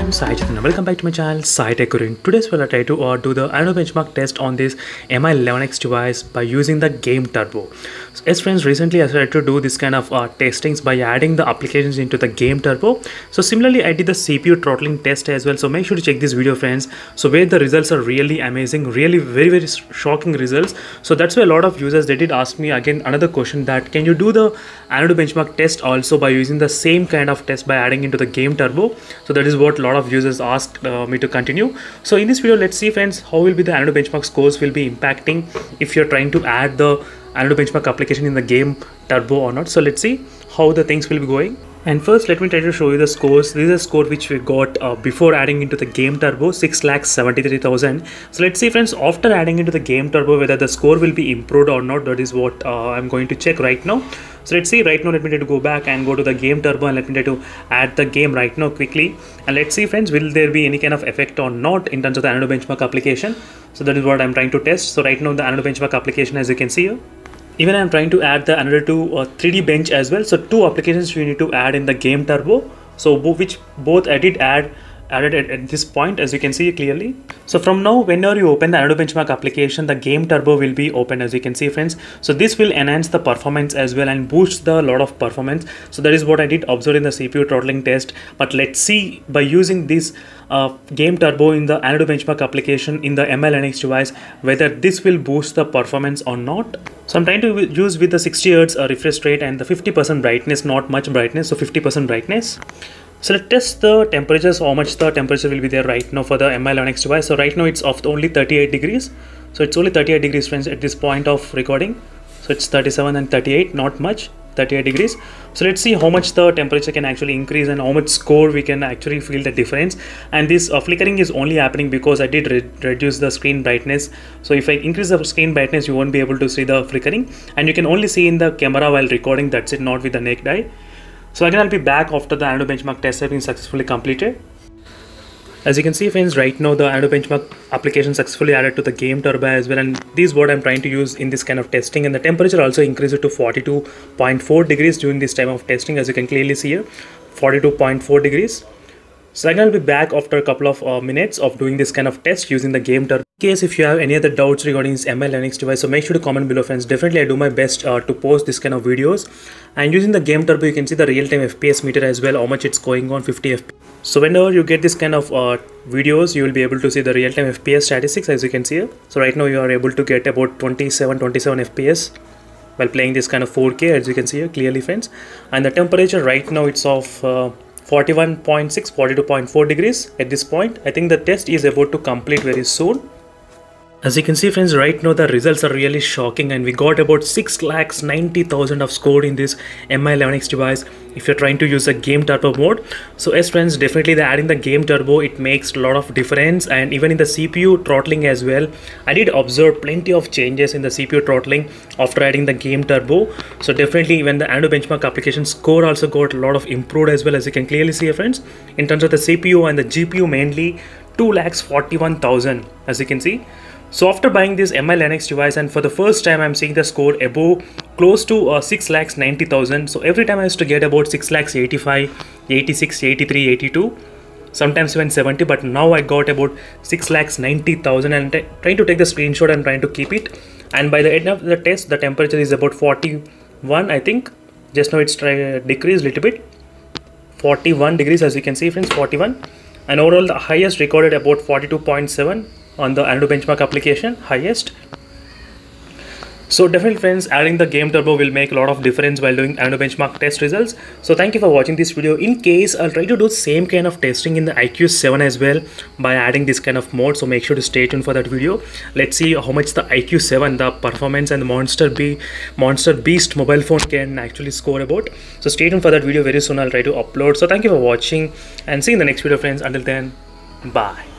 I'm Sai Chaitanya. Welcome back to my channel Sai Tech Guru. In today's video, I'll try to do the Antutu benchmark test on this MI11X device by using the Game Turbo. So, as friends, recently I started to do this kind of testings by adding the applications into the Game Turbo. So similarly, I did the CPU throttling test as well. So make sure to check this video, friends. So where the results are really amazing, really very shocking results. So that's why a lot of users, they did ask me again another question that can you do the Antutu benchmark test also by using the same kind of test by adding into the Game Turbo. So that is what a lot of users asked me to continue. So in this video, let's see, friends, how will be the Antutu benchmark scores will be impacting if you're trying to add the Antutu benchmark application in the Game Turbo or not. So let's see how the things will be going. And first, let me try to show you the scores. This is a score which we got before adding into the Game Turbo, 6,73,000. So let's see, friends, after adding into the Game Turbo, whether the score will be improved or not. That is what I'm going to check right now. So let's see right now. Let me try to go back and go to the Game Turbo and let me try to add the game right now quickly. And let's see, friends, will there be any kind of effect or not in terms of the Antutu benchmark application. So that is what I'm trying to test. So right now, the Antutu benchmark application, as you can see here. Even I'm trying to add the Antutu 3D bench as well. So two applications you need to add in the Game Turbo. So which both I did added at this point, as you can see clearly. So from now, whenever you open the Antutu benchmark application, the Game Turbo will be open, as you can see, friends. So this will enhance the performance as well and boost the lot of performance. So that is what I did observe in the CPU throttling test. But let's see by using this Game Turbo in the Antutu benchmark application in the MI11X device, whether this will boost the performance or not. So I'm trying to use with the 60 Hz refresh rate and the 50% brightness, not much brightness, so 50% brightness. So let's test the temperatures, how much the temperature will be there right now for the MI11X device. So right now it's of only 38 degrees. So it's only 38 degrees, friends, at this point of recording. So it's 37 and 38, not much, 38 degrees. So let's see how much the temperature can actually increase and how much score we can actually feel the difference. And this flickering is only happening because I did reduce the screen brightness. So if I increase the screen brightness, you won't be able to see the flickering. And you can only see in the camera while recording, that's it, not with the naked eye. So again, I'll be back after the Antutu benchmark test has been successfully completed. As you can see, friends, right now the Antutu benchmark application successfully added to the Game Turbo as well, and this is what I'm trying to use in this kind of testing. And the temperature also increased to 42.4 degrees during this time of testing, as you can clearly see here, 42.4 degrees. So again, I'll be back after a couple of minutes of doing this kind of test using the Game Turbo. In case if you have any other doubts regarding this MI11X device, so make sure to comment below, friends. Definitely I do my best to post this kind of videos. And using the Game Turbo, you can see the real-time FPS meter as well, how much it's going on, 50 FPS. So whenever you get this kind of videos, you will be able to see the real-time FPS statistics, as you can see here. So right now you are able to get about 27 FPS while playing this kind of 4K, as you can see here clearly, friends. And the temperature right now, it's of 41.6, 42.4 degrees at this point. I think the test is about to complete very soon. As you can see, friends, right now the results are really shocking, and we got about 6,90,000 of score in this MI11X device if you're trying to use a Game Turbo mode. So yes, friends, definitely adding the Game Turbo, it makes a lot of difference. And even in the CPU throttling as well, I did observe plenty of changes in the CPU throttling after adding the Game Turbo. So definitely even the Antutu benchmark application score also got a lot of improved as well, as you can clearly see here, friends. In terms of the CPU and the GPU, mainly 2,41,000, as you can see. So after buying this MI11X device, and for the first time I'm seeing the score above close to 6,90,000. So every time I used to get about 6,85,000, 86, 83, 82, sometimes even 70, but now I got about 6,90,000, and trying to take the screenshot and trying to keep it. And by the end of the test, the temperature is about 41, I think. Just now it's decreased a little bit, 41 degrees, as you can see, friends, 41. And overall the highest recorded about 42.7 on the Antutu benchmark application, highest. So definitely, friends, adding the Game Turbo will make a lot of difference while doing Antutu benchmark test results. So thank you for watching this video. In case, I'll try to do same kind of testing in the IQ7 as well by adding this kind of mode. So make sure to stay tuned for that video. Let's see how much the IQ7, the performance, and the Monster Beast mobile phone can actually score about. So stay tuned for that video. Very soon I'll try to upload. So thank you for watching and see you in the next video, friends. Until then, bye.